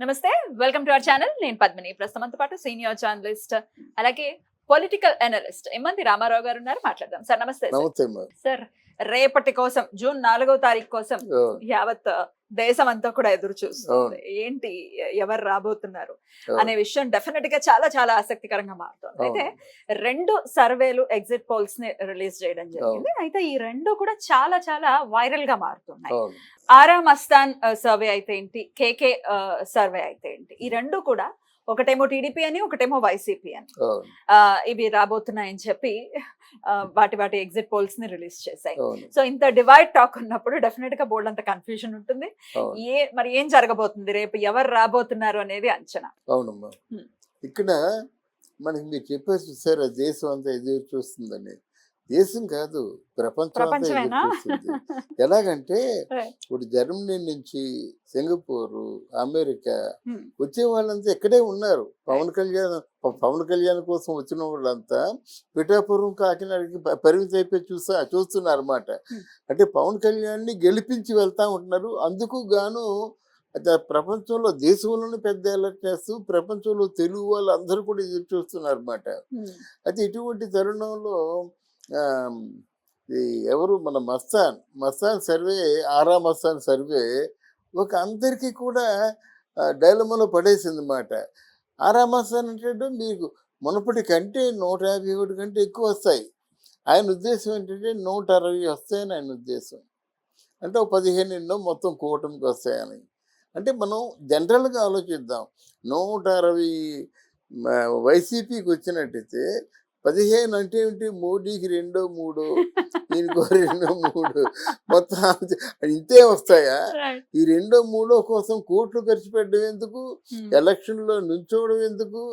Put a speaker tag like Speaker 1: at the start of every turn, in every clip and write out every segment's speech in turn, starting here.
Speaker 1: నమస్తే, welcome to our channel. నేను పద్మిని. ప్రస్తుతంతో పాటు సీనియర్ జర్నలిస్ట్ అలాగే పొలిటికల్ అనలిస్ట్ ఎమ్మంది రామారావు గారు ఉన్నారు. మాట్లాడదాం సార్. నమస్తే
Speaker 2: నమస్తే
Speaker 1: సార్. రేపటి కోసం జూన్ 4వ తారీఖు కోసం యావత్ దేశం అంతా కూడా ఎదురు చూస్తుంది. ఏంటి ఎవరు రాబోతున్నారు అనే విషయం డెఫినెట్ గా చాలా చాలా ఆసక్తికరంగా మారుతుంది. అయితే 2 సర్వేలు ఎగ్జిట్ పోల్స్ ని రిలీజ్ చేయడం జరిగింది. అయితే ఈ 2 కూడా చాలా చాలా వైరల్ గా మారుతున్నాయి. ఆరా మస్తాన్ సర్వే అయితే ఏంటి, కేకే సర్వే అయితే ఏంటి, ఈ 2 కూడా ఒకటేమో టీడీపీ అని, ఒకటేమో వైసీపీ అని ఇవి రాబోతున్నాయని చెప్పి వాటి ఎగ్జిట్ పోల్స్ ని రిలీజ్ చేశాయి. సో ఇంత డివైడ్ టాక్ ఉన్నప్పుడు డెఫినెట్ గా బోల్డ్ అంత కన్ఫ్యూజన్ ఉంటుంది. మరి ఏం జరగబోతుంది, రేపు ఎవరు రాబోతున్నారు అనేది అంచనా.
Speaker 2: అవునమ్మా, ఇక్కడ మనకి మీరు చెప్పారు చూసారా, దేశం అంతా ఎదురు చూస్తుందని. దేశం కాదు, ప్రపంచం అంతా ఎదురు చూస్తుంది. ఎలాగంటే ఇప్పుడు జర్మనీ నుంచి సింగపూర్, అమెరికా వచ్చే వాళ్ళంతా ఇక్కడే ఉన్నారు. పవన్ కళ్యాణ్ కోసం వచ్చిన వాళ్ళంతా పిఠాపురం, కాకినాడకి పరిమితి అయిపోయి చూస్తున్నారు అన్నమాట. అంటే పవన్ కళ్యాణ్ ని గెలిపించి వెళ్తా ఉంటున్నారు. అందుకు గాను ప్రపంచంలో, దేశంలోనే పెద్ద అలర్ట్ చేస్తూ ప్రపంచంలో తెలుగు వాళ్ళు అందరూ కూడా ఎదురు చూస్తున్నారు అన్నమాట. అయితే ఇటువంటి తరుణంలో ఎవరు మన మస్తాన్ సర్వే, ఆరా మస్తాన్ సర్వే ఒక అందరికీ కూడా డైలమాలో పడేసింది అన్నమాట. ఆరా మస్తాన్ అంటే మీకు మునపటి కంటే 151 కంటే ఎక్కువ వస్తాయి. ఆయన ఉద్దేశం ఏంటంటే 160 వస్తాయని ఆయన ఉద్దేశం. అంటే ఒక 15 ఎన్నో మొత్తం కూటమికి వస్తాయని. అంటే మనం జనరల్గా ఆలోచిద్దాం, 160 వైసీపీకి వచ్చినట్టయితే 15 అంటే ఏంటి, మోడీకి 2, 3, దీనికో 2, 3 మొత్తం ఇంతే వస్తాయా? ఈ 2, 3 కోసం కోట్లు ఖర్చు పెట్టడం ఎందుకు, ఎలక్షన్లో నుంచోవడం ఎందుకు,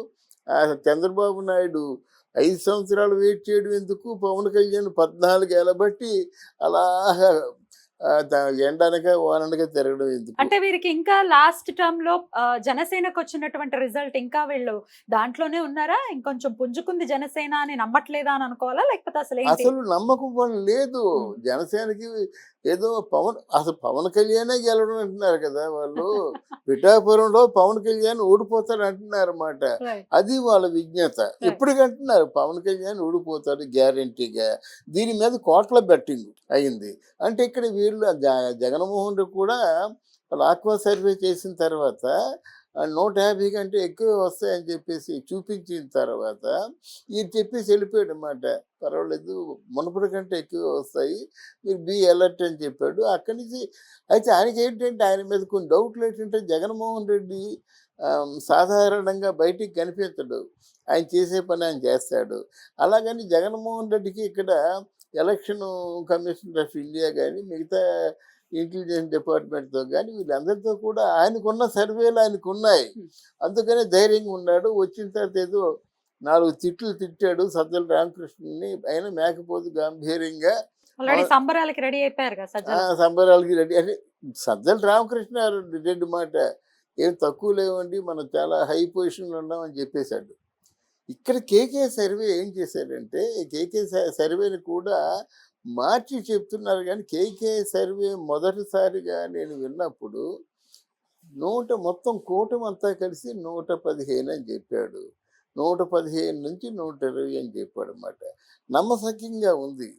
Speaker 2: చంద్రబాబు నాయుడు 5 సంవత్సరాలు వెయిట్ చేయడం ఎందుకు, పవన్ కళ్యాణ్ 14 ఏళ్ళ బట్టి అలా ఎండనగా వాననగా తిరగడం ఎందుకు?
Speaker 1: అంటే వీరికి ఇంకా లాస్ట్ టర్మ్ లో జనసేనకు వచ్చినటువంటి రిజల్ట్ ఇంకా వీళ్ళు దాంట్లోనే ఉన్నారా? ఇంకొంచెం పుంజుకుంది జనసేన అని నమ్మట్లేదా అని అనుకోవాలా, లేకపోతే అసలు
Speaker 2: నమ్మకం వాళ్ళు లేదు. జనసేనకి ఏదో అసలు పవన్ కళ్యాణే గెలవడం అంటున్నారు కదా వాళ్ళు. పిఠాపురంలో పవన్ కళ్యాణ్ ఓడిపోతాడు అంటున్నారు అన్నమాట. అది వాళ్ళ విజ్ఞత. ఎప్పటికంటున్నారు పవన్ కళ్యాణ్ ఓడిపోతాడు గ్యారంటీగా. దీని మీద కోట్ల బెట్టింగ్ అయింది. అంటే ఇక్కడ వీళ్ళు జగన్మోహన్ రెడ్డి కూడా ఆక్వా సర్వే చేసిన తర్వాత 150 కంటే ఎక్కువ వస్తాయని చెప్పేసి చూపించిన తర్వాత ఈయన చెప్పేసి వెళ్ళిపోయాడు అన్నమాట. పర్వాలేదు, మునపటి కంటే ఎక్కువ వస్తాయి, మీరు బీ అలర్ట్ అని చెప్పాడు. అక్కడి నుంచి అయితే ఆయనకి ఏంటంటే, ఆయన మీద కొన్ని డౌట్లు ఏంటంటే, జగన్మోహన్ రెడ్డి సాధారణంగా బయటికి కనిపించడు, ఆయన చేసే పని ఆయన చేస్తాడు. అలాగని జగన్మోహన్ రెడ్డికి ఇక్కడ ఎలక్షన్ కమిషన్ ఆఫ్ ఇండియా కానీ, మిగతా ఇంటెలిజెన్స్ డిపార్ట్మెంట్తో కానీ, వీళ్ళందరితో కూడా ఆయనకున్న సర్వేలు ఆయనకు ఉన్నాయి. అందుకనే ధైర్యంగా ఉన్నాడు. వచ్చిన తర్వాత ఏదో 4 తిట్లు తిట్టాడు సజ్జల రామకృష్ణని. ఆయన మేకపోతు గంభీరంగా
Speaker 1: సంబరాలకి రెడీ అయిపోయారు కదా.
Speaker 2: సంబరాలకి రెడీ అంటే సజ్జల రామకృష్ణ రెడ్డి మాట ఏం తక్కువ లేవండి, మనం చాలా హై పొజిషన్లో ఉన్నామని చెప్పేశాడు. ఇక్కడ కేకే సర్వే ఏం చేశారంటే, కేకే సర్వేని కూడా మార్చి చెప్తున్నారు. కానీ కేకే సర్వే మొదటిసారిగా నేను విన్నప్పుడు మొత్తం కూటమి అంతా కలిసి 115 అని చెప్పాడు. 115 నుంచి 120 అని చెప్పాడు అన్నమాట. నమ్మశక్యంగా ఉంది.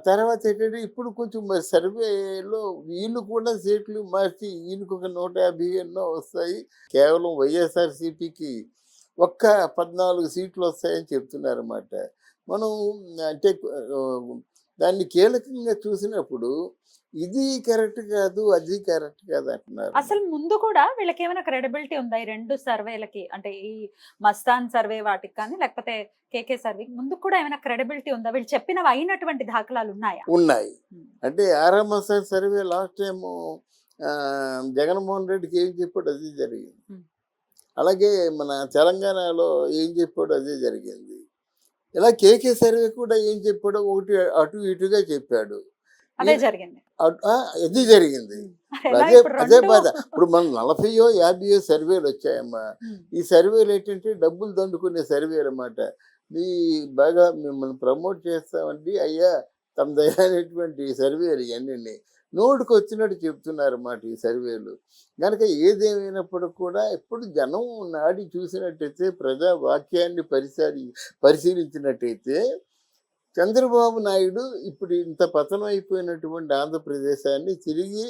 Speaker 2: తర్వాత ఏంటంటే, ఇప్పుడు కొంచెం మరి సర్వేలో వీళ్ళు కూడా సీట్లు మార్చి ఈయనకు ఒక 150 ఎన్నో వస్తాయి, కేవలం వైఎస్ఆర్సీపీకి ఒక్క 14 సీట్లు వస్తాయని చెప్తున్నారు అన్నమాట. మనం అంటే దాన్ని కీలకంగా చూసినప్పుడు ఇది కరెక్ట్ కాదు, అది కరెక్ట్ కాదు అంటున్నారు.
Speaker 1: అసలు ముందు కూడా వీళ్ళకి ఏమైనా క్రెడిబిలిటీ ఉందా ఈ 2 సర్వేలకి? అంటే ఈ మస్తాన్ సర్వే వాటికి కానీ, లేకపోతే కేకే సర్వే ముందు కూడా ఏమైనా క్రెడిబిలిటీ ఉందా? వీళ్ళు చెప్పినవి అయినటువంటి దాఖలాలు ఉన్నాయా?
Speaker 2: ఉన్నాయి. అంటే Aaraa Mastan survey last time Jaganmohan రెడ్డికి ఏం చెప్పాడు అదే జరిగింది. అలాగే మన తెలంగాణలో ఏం చెప్పాడు అదే జరిగింది. ఇలా కేకే సర్వే కూడా ఏం చెప్పాడో ఒకటి అటు ఇటుగా చెప్పాడు.
Speaker 1: అదే జరిగింది.
Speaker 2: అది జరిగింది. అదే బాధ. ఇప్పుడు మనం 40 50 సర్వేలు వచ్చాయమ్మా. ఈ సర్వేలు ఏంటంటే డబ్బులు దండుకునే సర్వేలు అన్నమాట. మీ బాగా మిమ్మల్ని ప్రమోట్ చేస్తామండి అయ్యా తమదైనటువంటి సర్వేలు ఇవన్నీ. నోటికి వచ్చినట్టు చెప్తున్నారు అన్నమాట ఈ సర్వేలు. కనుక ఏదేమైనప్పుడు కూడా ఇప్పుడు జనం నాడి చూసినట్టయితే ప్రజా వాక్యాన్ని పరిశీలించినట్టయితే చంద్రబాబు నాయుడు ఇప్పుడు ఇంత పతనం అయిపోయినటువంటి ఆంధ్రప్రదేశాన్ని తిరిగి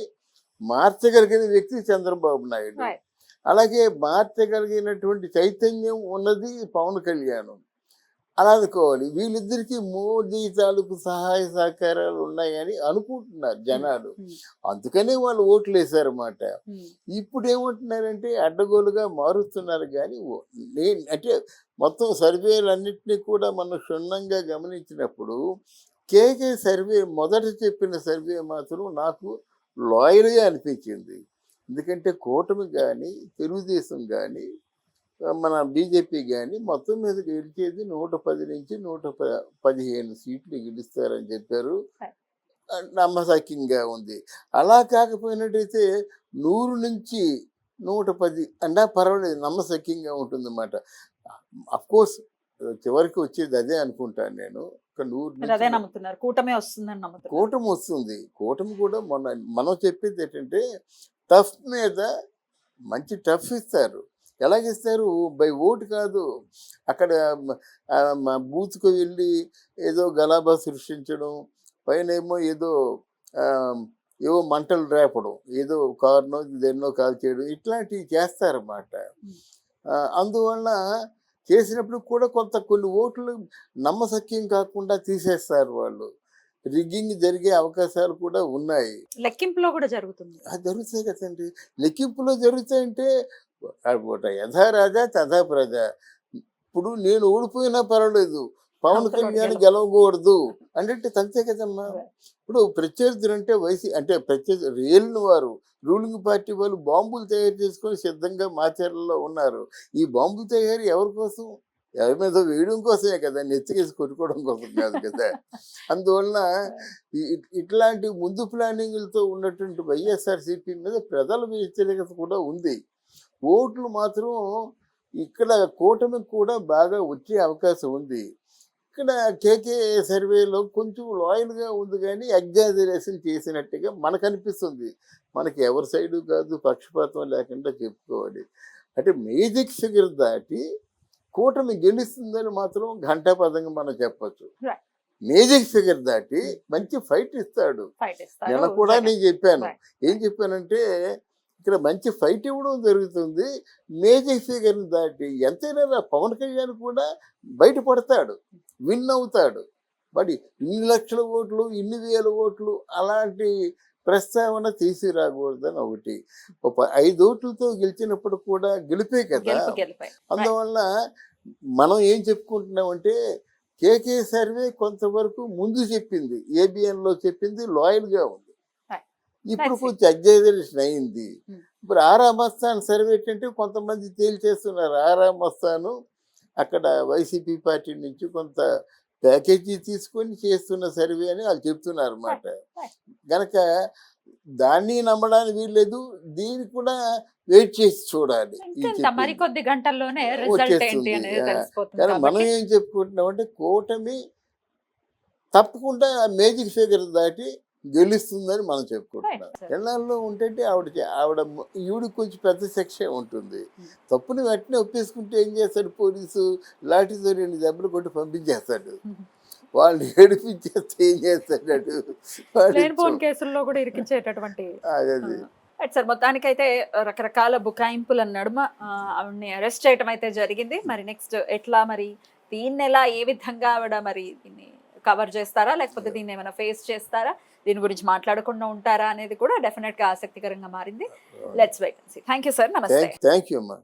Speaker 2: మార్చగలిగిన వ్యక్తి చంద్రబాబు నాయుడు.
Speaker 1: Right.
Speaker 2: అలాగే మార్చగలిగినటువంటి చైతన్యం ఉన్నది పవన్ కళ్యాణ్. అలా అనుకోవాలి. వీళ్ళిద్దరికీ మోదీ తాలూకు సహాయ సహకారాలు ఉన్నాయని అనుకుంటున్నారు జనాలు. అందుకనే వాళ్ళు ఓట్లు వేశారన్నమాట. ఇప్పుడు ఏమంటున్నారంటే అడ్డగోలుగా మారుస్తున్నారు. కానీ అంటే మొత్తం సర్వేలన్నింటినీ కూడా మనం క్షుణ్ణంగా గమనించినప్పుడు కేకే సర్వే మొదట చెప్పిన సర్వే మాత్రం నాకు లాయల్గా అనిపించింది. ఎందుకంటే కూటమి కానీ తెలుగుదేశం కానీ మన బీజేపీ కానీ మొత్తం మీద గెలిచేది 110 నుంచి 115 సీట్లు గెలుస్తారని చెప్పారు. నమ్మశక్యంగా ఉంది. అలా కాకపోయినట్టయితే 100 నుంచి 110 అన్నా పర్వాలేదు, నమ్మశక్యంగా ఉంటుందన్నమాట. అఫ్కోర్స్ చివరికి వచ్చేది అదే అనుకుంటాను నేను. ఒక 100
Speaker 1: అదే నమ్ముతున్నారు, కూటమి వస్తుందని నమ్ముతున్నారు.
Speaker 2: కూటమి వస్తుంది. కూటమి కూడా మనం చెప్పేది ఏంటంటే టఫ్ మీద మంచి టఫ్ ఇస్తారు. ఎలాగిస్తారు? బై ఓటు కాదు. అక్కడ బూత్కు వెళ్ళి ఏదో గలాబా సృష్టించడం, పైన ఏవో మంటలు రేపడం, ఏదో కారునో దేన్నో కాల్ చేయడం, ఇట్లాంటివి చేస్తారన్నమాట. అందువల్ల చేసినప్పుడు కూడా కొన్ని ఓట్లు నమ్మశక్యం కాకుండా తీసేస్తారు వాళ్ళు. రిగ్గింగ్ జరిగే అవకాశాలు కూడా ఉన్నాయి.
Speaker 1: లెక్కింపులో కూడా జరుగుతుంది.
Speaker 2: అది జరుగుతాయి కదండి. లెక్కింపులో జరుగుతాయంటే యథా రాజా తథా ప్రజ. ఇప్పుడు నేను ఓడిపోయినా పర్వాలేదు, పవన్ కళ్యాణ్ గెలవకూడదు అంటే అంతే కదమ్మా. ఇప్పుడు ప్రత్యర్థులు అంటే రియల్ని వారు రూలింగ్ పార్టీ వాళ్ళు బాంబులు తయారు చేసుకొని సిద్ధంగా మాచర్లలో ఉన్నారు. ఈ బాంబు తయారు ఎవరి కోసం? ఎవరి మీద వేయడం కోసమే కదా, నెత్తికేసి కొట్టుకోవడం కోసం కాదు కదా. అందువలన ఇట్లాంటి ముందు ప్లానింగ్లతో ఉన్నటువంటి వైఎస్ఆర్సీపీ మీద ప్రజల వ్యతిరేకత కూడా ఉంది. ఓట్లు మాత్రం ఇక్కడ కూటమికి కూడా బాగా వచ్చే అవకాశం ఉంది. ఇక్కడ కేకే సర్వేలో కొంచెం లాయల్గా ఉంది, కానీ ఎగ్జాజరేషన్ చేసినట్టుగా మనకు అనిపిస్తుంది. మనకి ఎవరి సైడు కాదు, పక్షపాతం లేకుండా చెప్పుకోవాలి. అంటే మేజిక్ ఫిగర్ దాటి కూటమి గెలుస్తుందని మాత్రం ఘంటాపదంగా మనం చెప్పచ్చు. మేజిక్ ఫిగర్ దాటి మంచి ఫైట్ ఇస్తాడు. నిన్న కూడా నేను చెప్పాను. ఏం చెప్పానంటే ఇక్కడ మంచి ఫైట్ ఇవ్వడం జరుగుతుంది. మేజిక్ ఫిగర్ని దాటి ఎంతైనా పవన్ కళ్యాణ్ కూడా బయటపడతాడు, విన్ అవుతాడు. మరి ఇన్ని లక్షల ఓట్లు, ఇన్ని వేల ఓట్లు అలాంటి ప్రస్తావన తీసుకురాకూడదని ఒకటి. 5 ఓట్లతో గెలిచినప్పుడు కూడా గెలిపే కదా. అందువల్ల మనం ఏం చెప్పుకుంటున్నామంటే కేకే సర్వే కొంతవరకు ముందు చెప్పింది, ఏబిఎన్లో చెప్పింది లాయల్గా ఉంది. ఇప్పుడు కొంచెం ఎగ్జాజరేషన్ అయింది. ఇప్పుడు ఆరా మస్తాన్ సర్వే ఏంటంటే కొంతమంది తేల్చేస్తున్నారు. ఆరా మస్తాను అక్కడ వైసీపీ పార్టీ నుంచి కొంత ప్యాకేజీ తీసుకొని చేస్తున్న సర్వే అని వాళ్ళు చెప్తున్నారు అన్నమాట. కనుక దాన్ని నమ్మడానికి వీల్లేదు, దీన్ని కూడా వెయిట్ చేసి చూడాలి.
Speaker 1: మరికొద్ది గంటల్లోనే
Speaker 2: కానీ మనం ఏం చెప్పుకుంటున్నామంటే కూటమి తప్పకుండా మేజిక్ ఫిగర్ దాటి గెలుస్తుందని మనం చెప్పుకుంటున్నాం. ఎన్నాళ్ళు ఉంటే ఆవిడ ఈవిడికి కొంచెం పెద్ద శిక్ష ఉంటుంది. తప్పుని వెంటనే ఒప్పేసుకుంటే ఏం చేస్తాడు పోలీసు? లాఠీతో 2 దెబ్బలు కొట్టి పంపించేస్తాడు. వాళ్ళు ఏడిపించేస్తే ఏం చేస్తాడు?
Speaker 1: కేసుల్లో కూడా ఇరికించేటటువంటి
Speaker 2: అది
Speaker 1: సార్. మొత్తానికైతే రకరకాల బుకాయింపుల నడుమ ఆవిడని అరెస్ట్ చేయటం అయితే జరిగింది. మరి నెక్స్ట్ ఎట్లా, మరి దీన్ని ఎలా, ఏ విధంగా ఆవిడ మరి దీన్ని కవర్ చేస్తారా, లేకపోతే దీన్ని ఏమైనా ఫేస్ చేస్తారా, దీని గురించి మాట్లాడకుండా ఉంటారా అనేది కూడా డెఫినెట్ గా ఆసక్తికరంగా మారింది. Let's wait and see. Thank you sir. నమస్తే.
Speaker 2: థ్యాంక్ యూ అమ్మా.